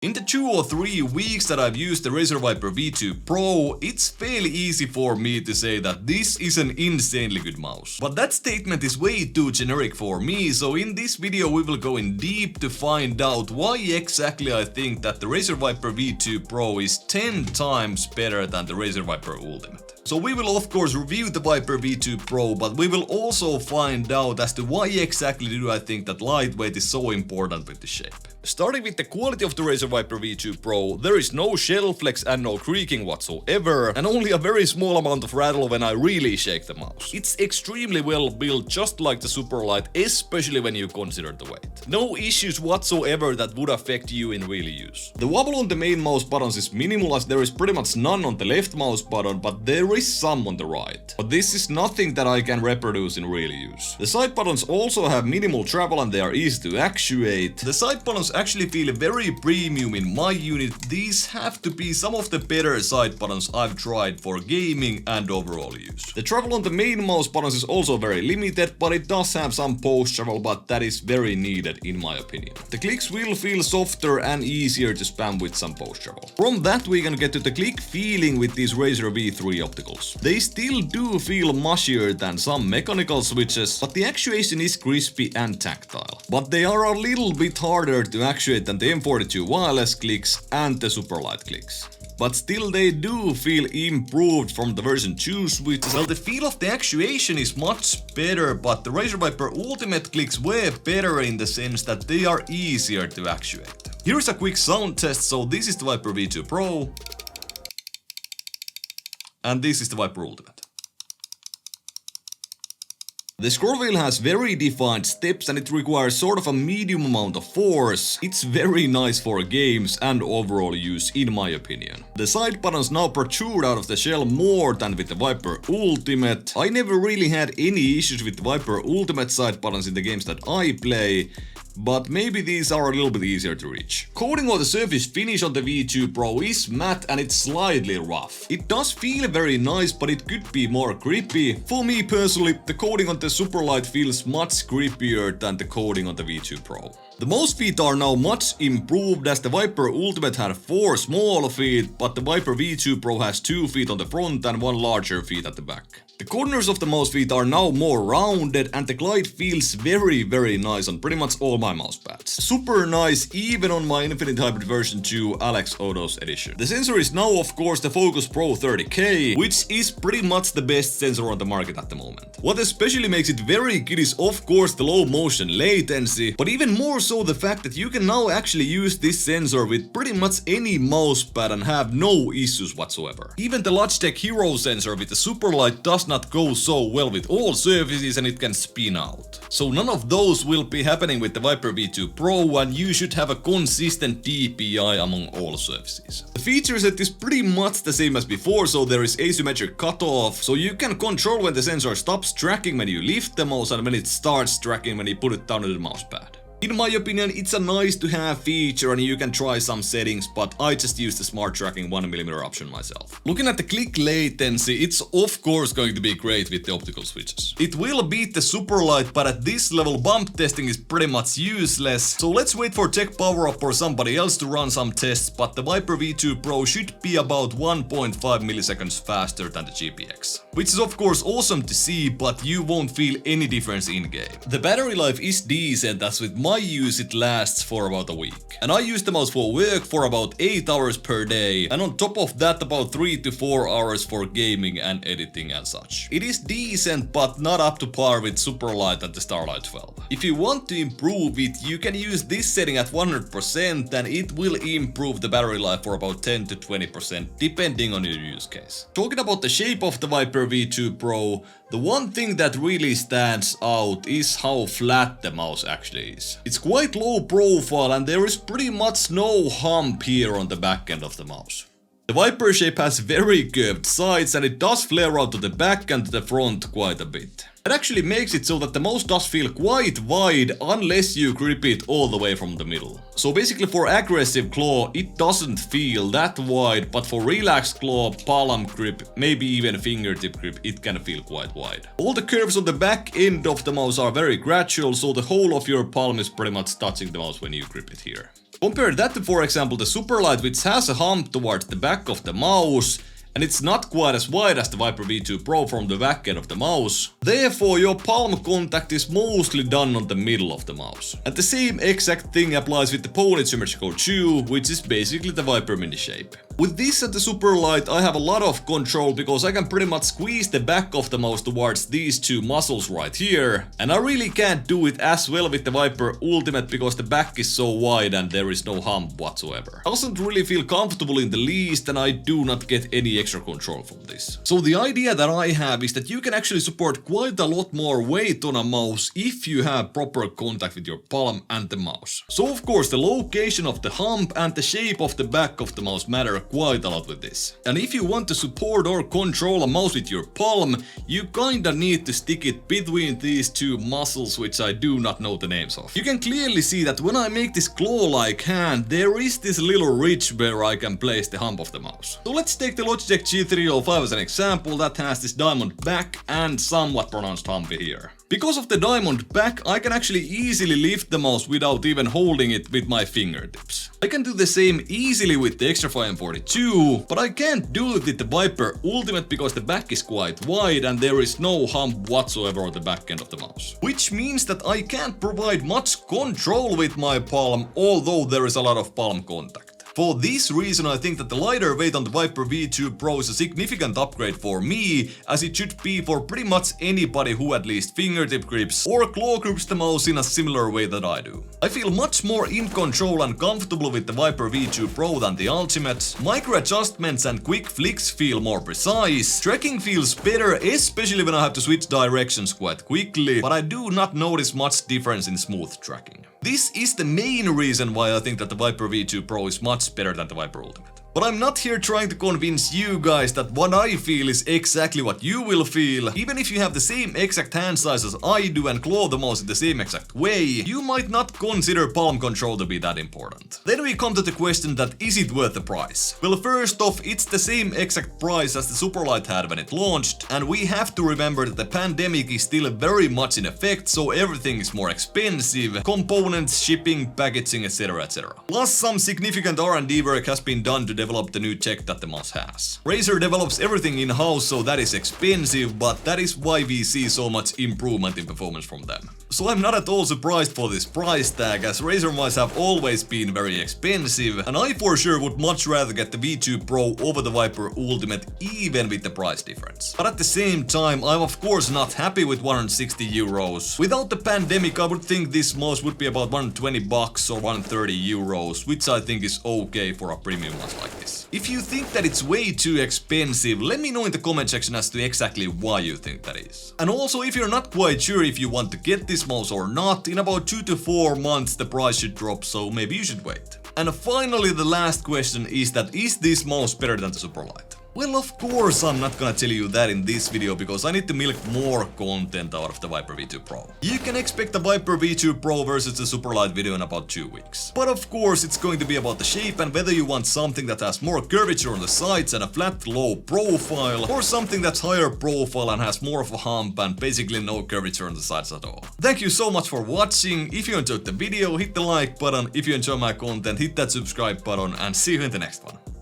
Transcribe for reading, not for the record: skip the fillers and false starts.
In the 2 or 3 weeks that I've used the Razer VIPER V2 Pro, it's fairly easy for me to say that this is an insanely good mouse. But that statement is way too generic for me, so in this video we will go in deep to find out why exactly I think that the Razer VIPER V2 Pro is 10 times better than the Razer VIPER Ultimate. So we will of course review the VIPER V2 Pro, but we will also find out as to why exactly do I think that lightweight is so important with the shape. Starting with the quality of the Razer VIPER V2 Pro, there is no shell flex and no creaking whatsoever, and only a very small amount of rattle when I really shake the mouse. It's extremely well built, just like the Superlight, especially when you consider the weight. No issues whatsoever that would affect you in real use. The wobble on the main mouse buttons is minimal, as there is pretty much none on the left mouse button, but there is some on the right. But this is nothing that I can reproduce in real use. The side buttons also have minimal travel and they are easy to actuate. The side buttons actually feel very premium in my unit. These have to be some of the better side buttons I've tried for gaming and overall use. The travel on the main mouse buttons is also very limited, but it does have some post travel, but that is very needed in my opinion. The clicks will feel softer and easier to spam with some post travel. From that we can get to the click feeling with these Razer V3 opticals. They still do feel mushier than some mechanical switches, but the actuation is crispy and tactile. But they are a little bit harder to actuate than the M42 wireless clicks and the Superlight clicks. But still they do feel improved from the version 2 switches. Well, the feel of the actuation is much better, but the Razer VIPER Ultimate clicks were better in the sense that they are easier to actuate. Here's a quick sound test. So this is the VIPER V2 Pro. And this is the VIPER Ultimate. The scroll wheel has very defined steps and it requires sort of a medium amount of force. It's very nice for games and overall use in my opinion. The side buttons now protrude out of the shell more than with the VIPER Ultimate. I never really had any issues with the VIPER Ultimate side buttons in the games that I play, but maybe these are a little bit easier to reach. Coating or the surface finish on the V2 Pro is matte and it's slightly rough. It does feel very nice, but it could be more grippy. For me personally, the coating on the Superlight feels much grippier than the coating on the V2 Pro. The mouse feet are now much improved, as the VIPER Ultimate had 4 small feet, but the VIPER V2 Pro has 2 feet on the front and 1 larger feet at the back. The corners of the mouse feet are now more rounded and the glide feels very nice on pretty much all my mouse pads. Super nice even on my Infinite Hybrid version 2 Alex Odos edition. The sensor is now of course the Focus Pro 30K, which is pretty much the best sensor on the market at the moment. What especially makes it very good is of course the low motion latency, but even more so the fact that you can now actually use this sensor with pretty much any mouse pad and have no issues whatsoever. Even the Logitech Hero sensor with the Superlight does not go so well with all surfaces and it can spin out. So none of those will be happening with the VIPER V2 Pro, and you should have a consistent DPI among all surfaces. The feature set is pretty much the same as before, so there is asymmetric cutoff, so you can control when the sensor stops tracking when you lift the mouse and when it starts tracking when you put it down to the mouse pad. In my opinion, it's a nice to have feature and you can try some settings, but I just use the smart tracking 1mm option myself. Looking at the click latency, it's of course going to be great with the optical switches. It will beat the Superlight, but at this level bump testing is pretty much useless. So let's wait for tech power up or somebody else to run some tests, but the VIPER V2 Pro should be about 1.5 milliseconds faster than the GPX. Which is of course awesome to see, but you won't feel any difference in game. The battery life is decent, as with my use it lasts for about a week. And I use the mouse for work for about 8 hours per day, and on top of that about 3 to 4 hours for gaming and editing and such. It is decent, but not up to par with Superlight and the Starlight 12. If you want to improve it, you can use this setting at 100% and it will improve the battery life for about 10 to 20% depending on your use case. Talking about the shape of the VIPER V2 Pro, the one thing that really stands out is how flat the mouse actually is. It's quite low profile and there is pretty much no hump here on the back end of the mouse. The VIPER shape has very curved sides and it does flare out to the back and to the front quite a bit. It actually makes it so that the mouse does feel quite wide unless you grip it all the way from the middle. So basically for aggressive claw it doesn't feel that wide, but for relaxed claw, palm grip, maybe even fingertip grip, it can feel quite wide. All the curves on the back end of the mouse are very gradual, so the whole of your palm is pretty much touching the mouse when you grip it here. Compare that to, for example, the Superlight, which has a hump towards the back of the mouse, and it's not quite as wide as the VIPER V2 Pro from the back end of the mouse. Therefore, your palm contact is mostly done on the middle of the mouse. And the same exact thing applies with the Pony Symmetrical Chew, which is basically the VIPER mini shape. With this and the Superlight, I have a lot of control because I can pretty much squeeze the back of the mouse towards these two muscles right here. And I really can't do it as well with the VIPER Ultimate because the back is so wide and there is no hump whatsoever. Doesn't really feel comfortable in the least, and I do not get any extra control from this. So the idea that I have is that you can actually support quite a lot more weight on a mouse if you have proper contact with your palm and the mouse. So of course the location of the hump and the shape of the back of the mouse matter quite a lot with this. And if you want to support or control a mouse with your palm, you kinda need to stick it between these two muscles, which I do not know the names of. You can clearly see that when I make this claw-like hand, there is this little ridge where I can place the hump of the mouse. So let's take the Logitech G305 as an example that has this diamond back and somewhat pronounced hump here. Because of the diamond back, I can actually easily lift the mouse without even holding it with my fingertips. I can do the same easily with the Xtrfy M42, but I can't do it with the VIPER Ultimate because the back is quite wide and there is no hump whatsoever on the back end of the mouse. Which means that I can't provide much control with my palm, although there is a lot of palm contact. For this reason, I think that the lighter weight on the VIPER V2 Pro is a significant upgrade for me, as it should be for pretty much anybody who at least fingertip grips or claw grips the mouse in a similar way that I do. I feel much more in control and comfortable with the VIPER V2 Pro than the Ultimate. Micro adjustments and quick flicks feel more precise. Tracking feels better, especially when I have to switch directions quite quickly, but I do not notice much difference in smooth tracking. This is the main reason why I think that the VIPER V2 Pro is much better than the VIPER Ultimate. But I'm not here trying to convince you guys that what I feel is exactly what you will feel. Even if you have the same exact hand size as I do and claw the mouse in the same exact way, you might not consider palm control to be that important. Then we come to the question that is it worth the price? Well, first off, it's the same exact price as the Superlight had when it launched, and we have to remember that the pandemic is still very much in effect, so everything is more expensive. Components, shipping, packaging, etc, etc. Plus some significant R&D work has been done to develop the new tech that the mouse has. Razer develops everything in-house, so that is expensive, but that is why we see so much improvement in performance from them. So I'm not at all surprised for this price tag, as Razer mice have always been very expensive, and I for sure would much rather get the V2 Pro over the VIPER Ultimate even with the price difference. But at the same time, I'm of course not happy with 160 euros. Without the pandemic, I would think this mouse would be about 120 bucks or 130 euros, which I think is okay for a premium mouse like this. If you think that it's way too expensive, let me know in the comment section as to exactly why you think that is. And also, if you're not quite sure if you want to get this mouse or not, in about 2 to 4 months the price should drop, so maybe you should wait. And finally, the last question is that is this mouse better than the Superlight? Well, of course I'm not gonna tell you that in this video because I need to milk more content out of the VIPER V2 Pro. You can expect the VIPER V2 Pro versus the Superlight video in about 2 weeks. But of course it's going to be about the shape and whether you want something that has more curvature on the sides and a flat low profile, or something that's higher profile and has more of a hump and basically no curvature on the sides at all. Thank you so much for watching. If you enjoyed the video, hit the like button. If you enjoy my content, hit that subscribe button, and see you in the next one.